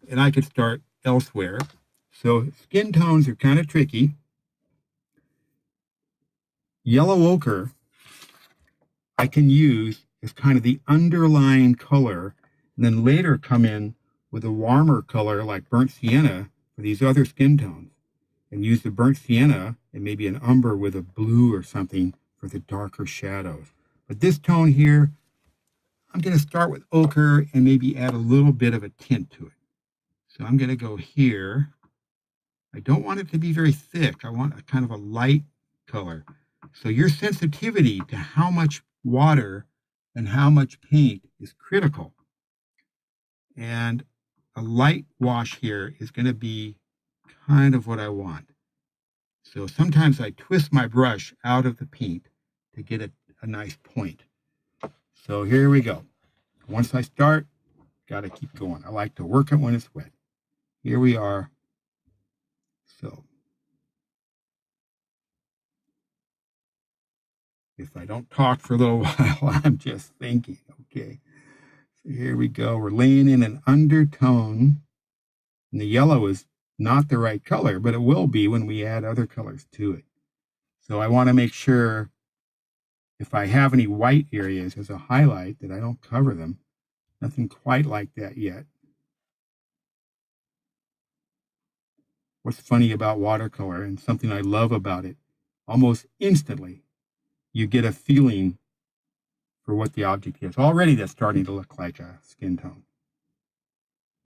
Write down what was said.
and I could start elsewhere. So skin tones are kind of tricky. Yellow ochre I can use as kind of the underlying color, and then later come in with a warmer color like burnt sienna for these other skin tones, and use the burnt sienna and maybe an umber with a blue or something for the darker shadows. But this tone here, I'm going to start with ochre and maybe add a little bit of a tint to it. So I'm going to go here. I don't want it to be very thick. I want a kind of a light color. So your sensitivity to how much water and how much paint is critical. And a light wash here is going to be kind of what I want. So sometimes I twist my brush out of the paint to get a nice point. So here we go. Once I start, got to keep going. I like to work it when it's wet. Here we are. So if I don't talk for a little while, I'm just thinking, okay. So here we go. We're laying in an undertone. And the yellow is not the right color, but it will be when we add other colors to it. So I want to make sure if I have any white areas as a highlight that I don't cover them. Nothing quite like that yet. What's funny about watercolor and something I love about it, almost instantly, you get a feeling for what the object is. Already that's starting to look like a skin tone.